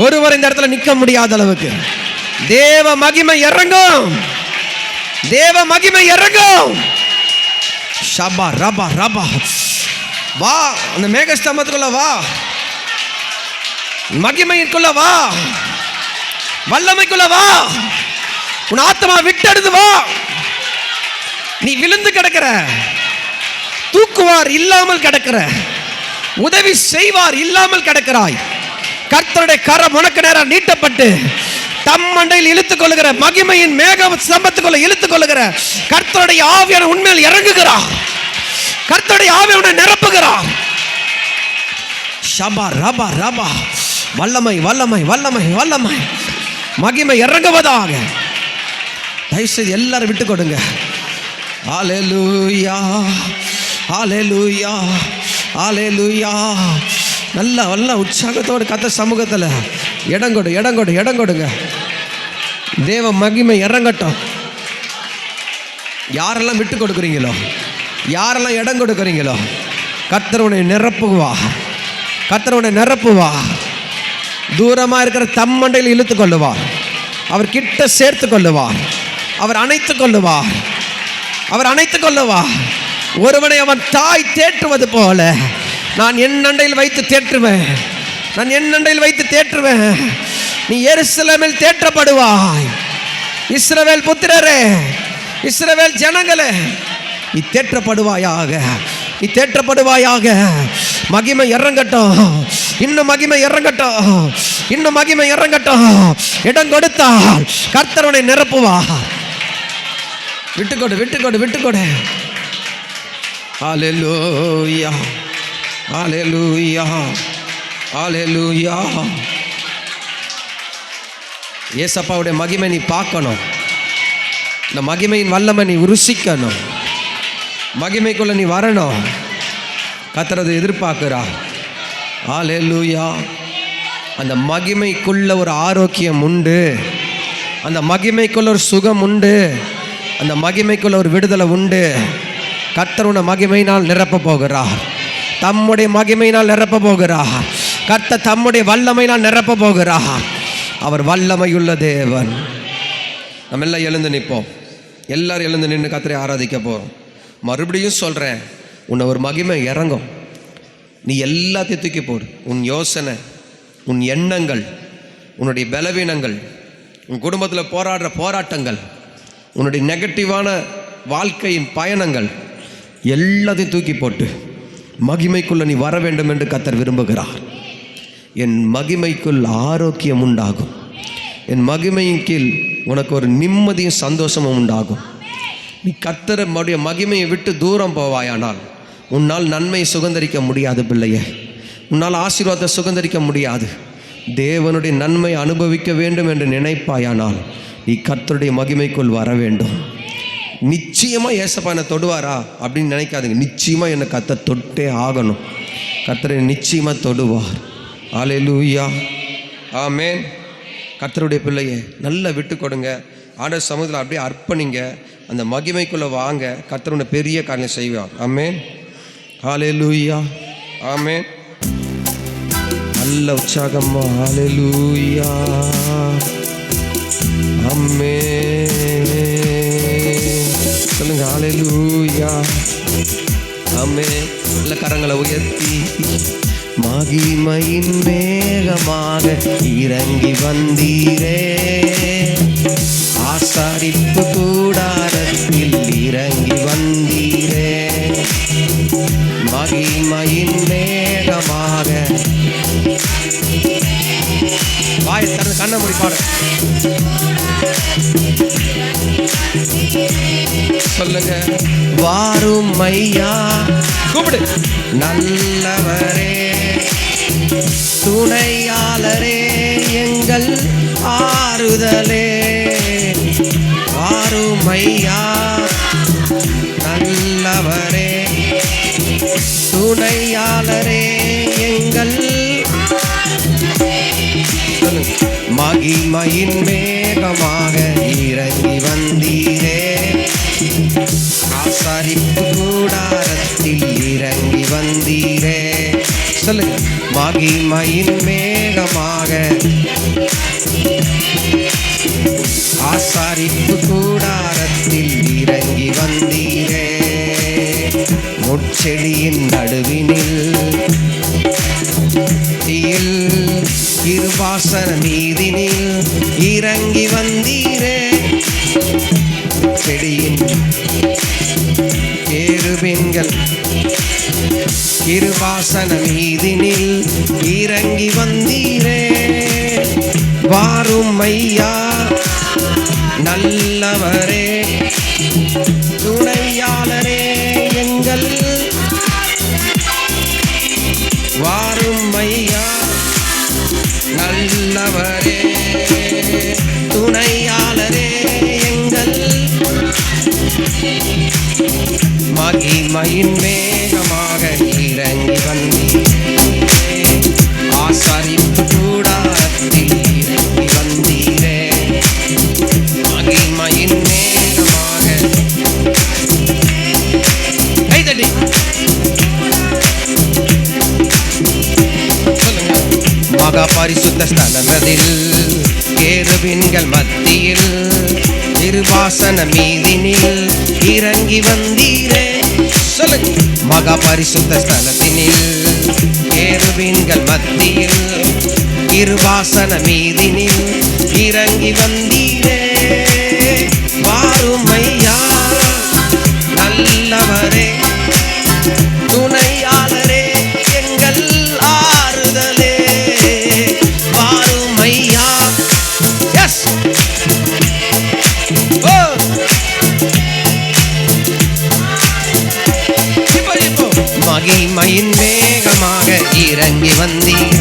ஒருவர் இந்த இடத்துல நிற்க முடியாத அளவுக்கு தேவ மகிமை இறங்கும். தேவ மகிமை இறங்கும். ஷபா ரபா ரபா. வா, அந்த மேகஸ்தம்பத்துக்குள்ள வா, மகிமைக்குள்ள வா, வல்லமைக்குள்ள வா. உன் ஆத்மா விட்டெடுத்து வா. நீ விழுந்து கிடக்கிற, தூக்குவார் இல்லாமல் கிடக்கிற, உதவி செய்வார் இல்லாமல் கிடக்கிறாய். கர்த்தருடைய கரம் உனக்கு நேரம் நீட்டப்பட்டு தம்மண்டையில் இழுத்துக் கொள்ளுகிற, மகிமையின் மேக ஸ்தம்பத்துக்குள்ள இழுத்துக் கொள்ளுகிற கர்த்தருடைய ஆவியான உண்மையில் இறங்குகிறார். கர்த்தருடைய ஆவியான நிரப்புகிறார். ஷபா ரபா ரபா. வல்லமை வல்லமை வல்லமை வல்லமை மகிமை இறங்குவதாக. தயவுசெய்து எல்லாரும் விட்டு கொடுங்க. ஹல்லேலூயா ஹல்லேலூயா ஹல்லேலூயா. நல்ல நல்ல உற்சாகத்தோடு கர்த்தர் சமூகத்தில் இடம் கொடு இடம் கொடு இடம் கொடுங்க. தேவ மகிமை இறங்கட்டும். யாரெல்லாம் விட்டு கொடுக்குறீங்களோ, யாரெல்லாம் இடம் கொடுக்குறீங்களோ, கர்த்தர் உன்னை நிரப்புவா. கர்த்தர் உன்னை நிரப்புவா. தூரமாக இருக்கிற தம்மண்டையில் இழுத்து கொள்ளுவார். அவர் கிட்ட சேர்த்து கொள்ளுவார். அவர் அணைத்து கொள்ளுவார். அவர் அணைத்து கொள்ளுவார். ஒருவனை அவன் தாய் தேற்றுவது போல நான் என் அண்டையில் வைத்து தேற்றுவேன். நான் என் அண்டையில் வைத்து தேற்றுவேன். நீ எருசலேமில் தேற்றப்படுவாய். இஸ்ரவேல் புத்திரரே, இஸ்ரவேல் ஜனங்களே, நீ தேற்றப்படுவாயாக. நீ தேற்றப்படுவாயாக. மகிமை இறங்கட்டும். இன்னும் மகிமை இறங்கட்டும். இன்னும் மகிமை இறங்கட்டும். இடம் கொடுத்தால் கர்த்தருனை நிரப்புவார். விட்டுக்கொடு விட்டுக்கொடு விட்டுக்கொடு. ஹல்லேலூயா ஹல்லேலூயா ஹல்லேலூயா. ஏசப்பாவுடைய மகிமை நீ பார்க்கணும். இந்த மகிமையின் வல்லமை நீ ருசிக்கணும். மகிமைக்குள்ள நீ வரணும். கர்த்தர் அதை எதிர்பார்க்கிறார். ஹல்லேலூயா. அந்த மகிமைக்குள்ள ஒரு ஆரோக்கியம் உண்டு. அந்த மகிமைக்குள்ள ஒரு சுகம் உண்டு. அந்த மகிமைக்குள்ள ஒரு விடுதலை உண்டு. கர்த்தர் உன்னை மகிமையினால் நிரப்ப போகிறார். தம்முடைய மகிமையினால் நிரப்ப போகிறார். கர்த்தர் தம்முடைய வல்லமையினால் நிரப்ப போகிறார். அவர் வல்லமையுள்ள தேவன். நம்ம எல்லாம் எழுந்து நிற்போம். எல்லாரும் எழுந்து நின்று கர்த்தரை ஆராதிக்க போகிறோம். மறுபடியும் சொல்கிறேன், உன்னை ஒரு மகிமை இறங்கும். நீ எல்லாத்தையும் தூக்கி போடு. உன் யோசனை, உன் எண்ணங்கள், உன்னுடைய பலவீனங்கள், உன் குடும்பத்தில் போராடுற போராட்டங்கள், உன்னுடைய நெகட்டிவான வாழ்க்கையின் பயணங்கள் எல்லாத்தையும் தூக்கி போட்டு மகிமைக்குள்ளே நீ வர வேண்டும் என்று கர்த்தர் விரும்புகிறார். என் மகிமைக்குள் ஆரோக்கியம் உண்டாகும். என் மகிமையின் கீழ் உனக்கு ஒரு நிம்மதியும் சந்தோஷமும் உண்டாகும். நீ கர்த்தருடைய மகிமையை விட்டு தூரம் போவாயானால் உன்னால் நன்மையை சுதந்தரிக்க முடியாது பிள்ளையே. உன்னால் ஆசீர்வாதத்தை சுதந்தரிக்க முடியாது. தேவனுடைய நன்மை அனுபவிக்க வேண்டும் என்று நினைப்பாயானால் நீ கர்த்தருடைய மகிமைக்குள் வர வேண்டும். நிச்சயமாக ஏசப்பா என்னை தொடுவாரா அப்படின்னு நினைக்காதுங்க. நிச்சயமாக என்னை கர்த்தர் தொட்டே ஆகணும். கர்த்தரை நிச்சயமாக தொடுவார். ஹல்லேலூயா ஆமென். கர்த்தருடைய பிள்ளையே நல்லா விட்டு கொடுங்க. ஆண்டவர் சமூகத்தில் அப்படியே அர்ப்பணிங்க. அந்த மகிமைக்குள்ளே வாங்க. கர்த்தருடைய பெரிய காரியம் செய்வார். ஆமென். ஹல்லேலூயா ஆமென். நல்ல உற்சாகமா. ஹல்லேலூயா ஆமென். சொல்லுங்க ஹல்லேலூயா ஆமென். நல்ல கரங்களை உயர்த்தி மகிமையின் மேகமாக இறங்கி வந்தீரே, ஆசாரிப்பு கூடாரத்தில் இறங்கி வந்தீரே. மகிமையின் மேகமாக. வாயை திறந்து கண்ணை மூடி பாடு. சொல்லுங்க. வாரும் ஐயா. கூப்பிடு. நல்லவரே, துணையாளரே, எங்கள் ஆறுதலே. வாரும் ஐயா. நல்லவரே, துணையாளரே, எங்கள் மகிமையின் மேகமாக இறங்கி வந்தீரே, ஆசாரிப்பு கூடாரத்தில் இறங்கி வந்தீரே. சொல்லுங்க. மகிமையின் மேகமாக ஆசாரிப்பு கூடாரத்தில் இறங்கி வந்தீரே, முட்செடியின் நடுவினில் தீயில் கிருபாசன மீதினில் இறங்கி வந்தீரே, செடியின் கேருபீன்கள் கிருபாசன மீதினில் இறங்கி வந்தீரே. வாரும் ஐயா நல்லவரே, துணையாளரே எங்கள். வாரும் ஐயா நல்லவரே, துணையாளரே எங்கள். மகிமையின் மேகமாக இறங்கி வந்தீரே, ஆசாரிப்பு கூடாரத்தில் இறங்கி வந்தீரே, மகிமையின் மேகமாக. கைதட்டி மகா பரிசுத்த ஸ்தலமதில் கேருபீன்கள் மத்தியில் கிருபாசன மீதினில் இறங்கி வந்தீரே. சொல்லுங்க. மகா பரிசுத்த ஸ்தலத்தினில் கேருபீன்கள் மத்தியில் கிருபாசன மீதினில் இறங்கி வந்தீரே. வாரும் ஐயா நல்லவரே, துணையாளரே எங்கள் ஆறுதலே. வாரும் ஐயா. எஸ். மகிமையின் மேகமாக இறங்கி வந்தீர்,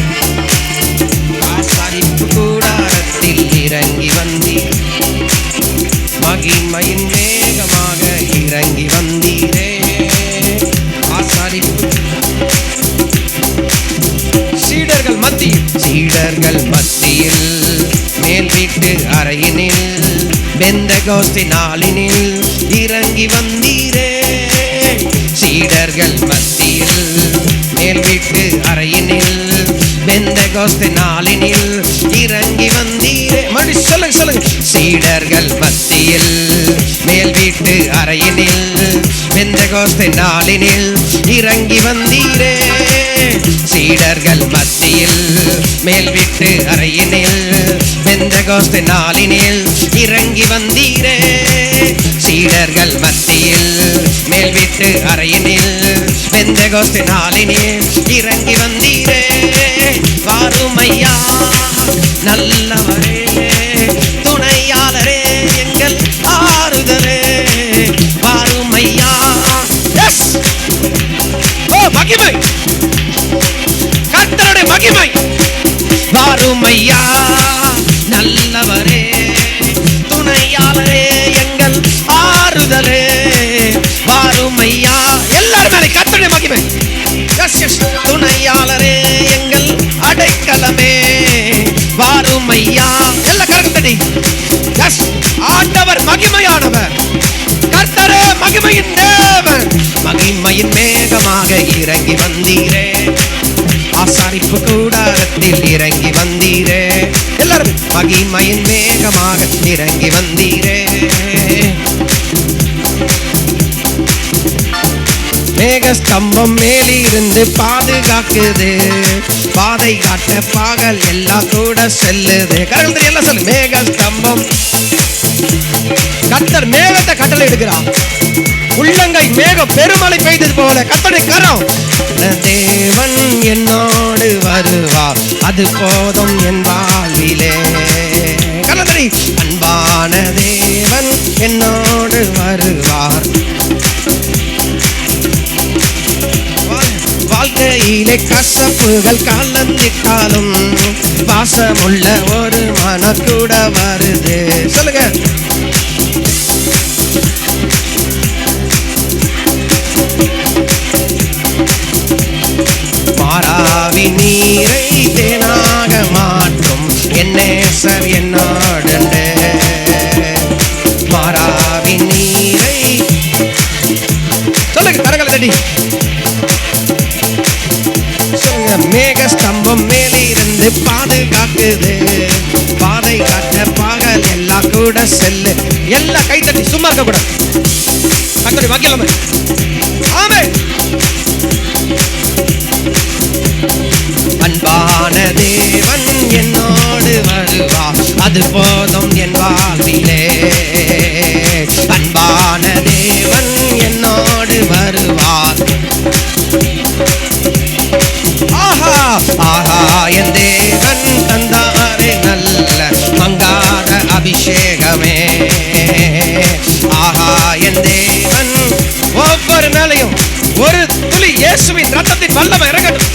ஆசாரிப்பு கூடாரத்தில் இறங்கி வந்தீர், மகிமையின் மேகமாக இறங்கி வந்தீரே, ஆசாரிப்பு. சீடர்கள் மத்தியில் மேல் வீட்டு அறையினில் பெந்தெகோஸ்தே நாளினில் இறங்கி வந்தீரே. சீடர்கள் மத்தியில் மேல் வீட்டு அறையினில் பெந்தெகோஸ்தே நாளினில் இறங்கி வந்தீரே. மறுபடி சொல்லுங்க. சீடர்கள் மத்தியில் மேல் வீட்டு அறையினில் பெந்தெகோஸ்தே நாளினில் இறங்கி வந்தீரே. சீடர்கள் மத்தியில் மேல் வீட்டு அறையினில் பெந்தெகோஸ்தே நாளினில் இறங்கி வந்தீரே. சீடர்கள் மத்தியில் மேல் வீட்டு அறையினில் பெந்தெகோஸ்தே நாளினில் இறங்கி வந்தீரே. வாரும் ஐயா நல்லவரே, துணையாளரே எங்கள் ஆறுதலே. வாரும் ஐயா. எஸ். ஓ மகிமை, கர்த்தருடைய மகிமை. வாரும் ஐயா நல்லவரே, துணையாளரே எங்கள் ஆறுதலே. வாரும் ஐயா. எல்லாரும் மேலே கர்த்தருடைய மகிமை. Yes yes. துணையாளரே எங்கள் அடைக்கலமே. வாரும் ஐயா. எல்லா கரத்தடி. எஸ். ஆண்டவர் மகிமையானவர், கர்த்தரே மகிமையின் தேவன். மகிமையின் மேகமாக இறங்கி வந்தீரே, ஆசாரிப்பு கூடாரத்தில் இறங்கி வந்தீரே. எல்லாரும் மகிமையின் மேகமாக இறங்கி வந்தீரே. மேக ஸ்தம்பம் மேலிருந்து பாதுகாக்குது, பாதை காட்ட பாகல் எல்லாம் கூட செல்லுது. கரங்கள் எல்லாம் சொல்லு. மேக ஸ்தம்பம். கர்த்தர் மேகத்தை கட்டளை எடுக்கிறார். உள்ளங்கை மேகம் பெருமழை பெய்தது போல கர்த்தருடைய கரம். தேவன் என்னோடு வருவார், அது போதும் என் வாழ்விலே. கரந்தரி. அன்பான தேவன் என்னோடு வருவார். வாழ்க்கையிலே கசப்புகள் கலந்திட்டாலும் பாசமுள்ள ஒரு மனம் கூட வருது. சொல்லுங்க. மாறாவி நீரை தேனாக மாற்றும் என் நேசர் என்னோடு. மாறாவி நீரை. சொல்லுங்க. கரங்களை தட்டி. மேக ஸ்தம்பம் மேலே இருந்து பாதுகாக்குது, பாதை காட்ட பகல் எல்லாம் கூட செல்லு. எல்லா கைத்தட்டி சும்மா இருக்க கூடாது. கர்த்தருடைய மகிமை. ஆமென். அன்பான தேவன் என்னோடு வருவார், அது போதும் என் வாழ்விலே. அன்பான தேவன் என்னோடு வருவார். ஆஹா ஆஹா, என் தேவன் தந்தாரே நல்ல மங்காத அபிஷேகமே. ஆஹா, என் தேவன் ஒவ்வொரு மேலையும் ஒரு துளி இயேசுவின் ரத்தத்தின் வல்லமை இறங்கட்டும்.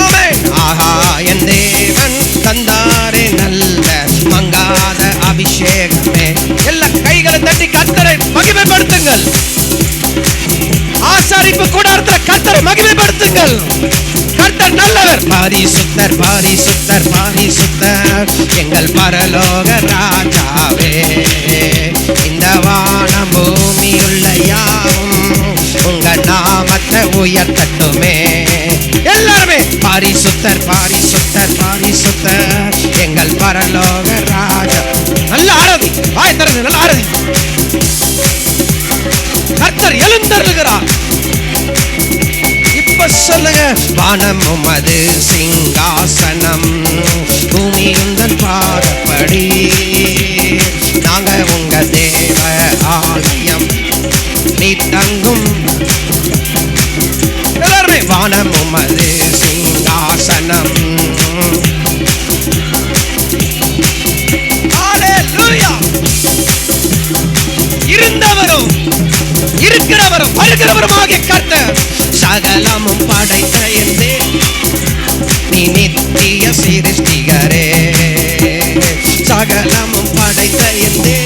ஆமென். ஆஹா, என் தேவன் தந்தாரே நல்ல மங்காத அபிஷேகமே. எல்லா கைகளை தட்டி கர்த்தரை மகிமைப்படுத்துங்கள். ஆசாரிப்பு கூடாரத்தில் கர்த்தரை மகிமைப்படுத்துங்கள். கர்த்தர் நல்லவர். பரிசுத்தர் பரிசுத்தர் பரிசுத்தர் எங்கள் பரலோக ராஜாவே. இந்த வானம் பூமியுள்ள யாவும் உங்க நாமத்தை உயர்த்தட்டுமே. எல்லாருமே பரிசுத்தர் பரிசுத்தர் பரிசுத்தர் எங்கள் பரலோக ராஜா. நல்ல ஆராதி, வாய் திறந்து நல்ல ஆராதி. கர்த்தர் எழுந்தருளுகிறார். இப்ப சொல்லுங்க. வானம் உமது சிங்காசனம், பூமி உந்தன் பாதப்படி. நாங்க உங்க தேவ ஆலயம், நீ தங்கும். எல்லாருமே வானம் உமது சிங்காசனம். ஹல்லேலூயா. இருந்தவரும் இருக்கிறவரும் வருகிறவருமாகிய கர்த்தர் சகலமும் படைத்த என்றே நீ நித்திய சிருஷ்டிகரே. சகலமும் படைத்த என்றே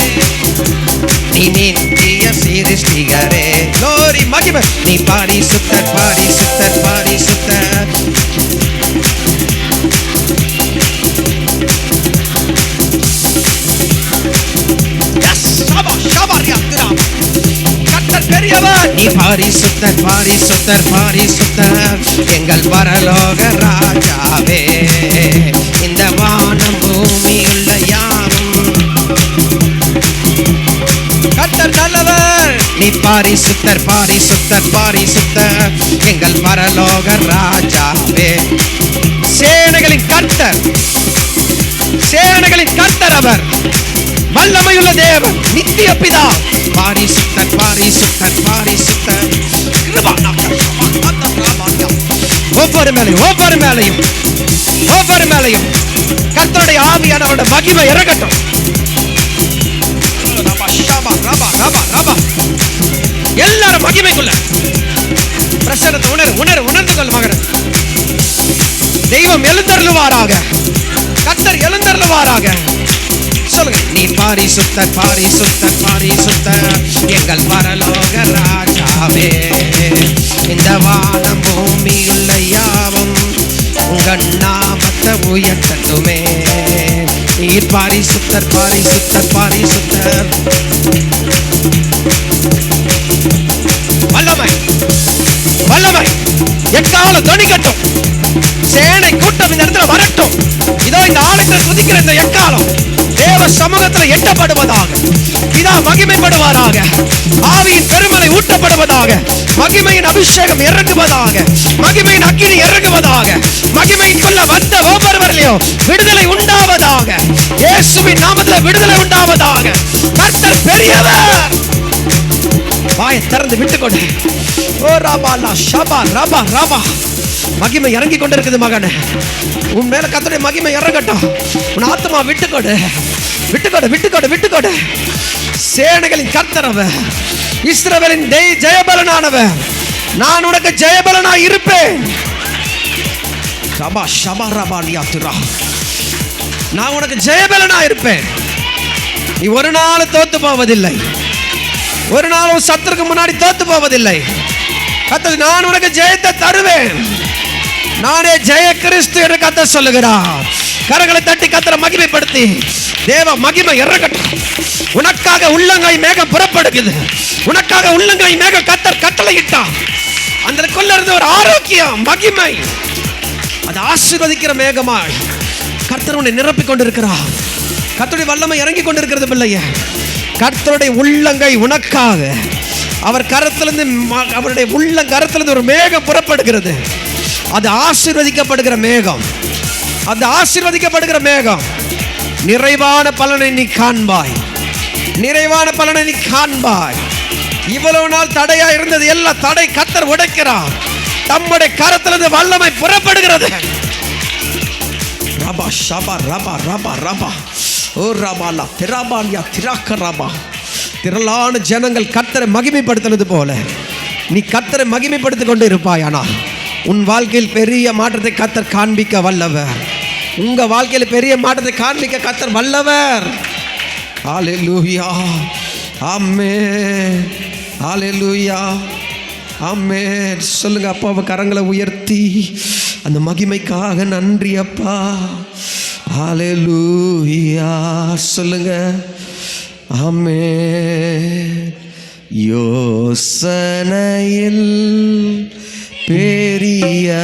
நீ நித்திய சிருஷ்டிகரே. glory மகிமை. நீ பரிசுத்தர் பரிசுத்தர் பரிசுத்தர். நீ பரிசுத்தர் பரிசுத்தர் பரிசுத்தர் எங்கள் பரலோக ராஜாவே. இந்த வானம் பூமியுள்ள யாவும் கர்த்தர் நல்லவர். நீ பரிசுத்தர் பரிசுத்தர் பரிசுத்தர் எங்கள் பரலோக ராஜாவே. சேனைகளின் கர்த்தர், சேனைகளின் கர்த்தர் அவர். வல்லமையுள்ள தேவன், நித்திய பிதா. பரிசுத்தர் பரிசுத்தர் பரிசுத்தர். ஒவ்வொரு மேலையும் ஒவ்வொரு மேலையும் ஒவ்வொரு மேலையும் கர்த்தருடைய ஆவியானவருடைய மகிமை இறங்கட்டும். எல்லாரும் மகிமைக்குள்ள பிரசன்னத்தை உணர்ந்து கொள் மகன். தெய்வம் எழுந்தருளுவாராக. கர்த்தர் எழுந்தருளுவாராக. சொல்லுங்க. நீ பரிசுத்தர் பரிசுத்தர் பரிசுத்தர் எங்கள் பரலோக ராஜாவே. இந்த வானம் பூமியுள்ள யாவும் உங்க நாமத்தை உயர்த்தட்டுமே. நீ பரிசுத்தர் பரிசுத்தர் பரிசுத்தர். வல்லமை வல்லமை எக்கால தொனிக்கட்டும். சேனை கூட்டம் இந்த இடத்துல வரட்டும். இதோ இந்த ஆலயத்தில் துதிக்கிற இந்த எக்காலம் தேவ சமூகத்தில் எட்டப்படுவதாக. பிதா மகிமைப்படுவாராக. ஆவியின் பெருமலை ஊட்டப்படுவதாக. மகிமையின் அபிஷேகம் இறங்குவதாக. மகிமையின் அக்கினி இறங்குவதாக. மகிமைக்குள்ள வந்த ஒவ்வொருவரிலும் விடுதலை உண்டாவதாக. இயேசுவின் நாமத்தில் விடுதலை உண்டாவதாக. கர்த்தர் பெரியவர். வாயை திறந்து விட்டுக்கொண்டு. ஓ ராபாலா ஷபா ரபா ரபா. மகிமை இறங்கி கொண்டிருக்குது மகனே. உன் மேல கர்த்தருடைய மகிமை இறங்கட்டும். உன் ஆத்மா விட்டுக்கொடு விட்டுக்கொடு விட்டுக்கொடு விட்டுக்கொடு. சேனைகளின் கர்த்தர் அவர். இஸ்ரவேலின் ஜெயபலனானவர். நான் உனக்கு ஜெயபலனாய் இருப்பேன். ஷபா ஷபா ரபாலியா துரா. நான் உனக்கு ஜெயபலனாய் இருப்பேன். நீ ஒரு நாள் தோத்து போவதில்லை. ஒரு நாளும் சத்துருக்கு முன்னாடி தோத்து போவதில்லை. கர்த்தர் நான் உனக்கு ஜெயத்தை தருவேன். நானே ஜெய கிறிஸ்து என்று கர்த்தர் சொல்லுகிறார். கரங்களை தட்டி கர்த்தரை மகிமைப்படுத்தி தேவ மகிமை இறங்கட்டும். உனக்காக உள்ளங்கை மேகம் புறப்படுகிறது. உனக்காக உள்ளங்கை மேகம் கர்த்தர் கட்டளையிட்டார். அதற்குள்ள இருந்து ஒரு ஆரோக்கியம் மகிமை அது ஆசீர்வதிக்கிற மேகமாய் கர்த்தர் உன்னை நிரப்பிக் கொண்டிருக்கிறார். கர்த்தருடைய வல்லமை இறங்கி கொண்டிருக்கிறது பிள்ளைய. கர்த்தருடைய உள்ளங்கை உனக்காக. அவர் கரத்திலிருந்து, அவருடைய உள்ளங்கரத்திலிருந்து ஒரு மேகம் புறப்படுகிறது. அது ஆசீர்வதிக்கப்படுகிற மேகம். அது ஆசீர்வதிக்கப்படுகிற மேகம். நிறைவான பலனை நீ காண்பாய். நிறைவான பலனை நீ காண்பாய். இவ்வளவு நாள் தடையா இருந்தது எல்லாம் தடை கர்த்தர் உடைக்கிறார். தம்முடைய கரத்திலிருந்து வல்லமை புறப்படுகிறது. ரபா ஷபா ரபா ரபா ரபா ஓ ரபாலா திராபாலியா திராக்க ரபா. திரளான ஜனங்கள் கர்த்தரை மகிமைப்படுத்தினது போல நீ கர்த்தரை மகிமைப்படுத்திக் கொண்டு இருப்பாய். ஆனால் உன் வாழ்க்கையில் பெரிய மாற்றத்தை கர்த்தர் காண்பிக்க வல்லவர். உங்க வாழ்க்கையில் பெரிய மாற்றத்தை காண்பிக்க கர்த்தர் வல்லவர். ஹல்லேலூயா, ஆமென், ஹல்லேலூயா, ஆமென். சொல்லுங்க அப்பாவை கரங்களை உயர்த்தி அந்த மகிமைக்காக நன்றி அப்பா. ஹல்லேலூயா சொல்லுங்க. ஆமென். யோசனையில் பெரியவரே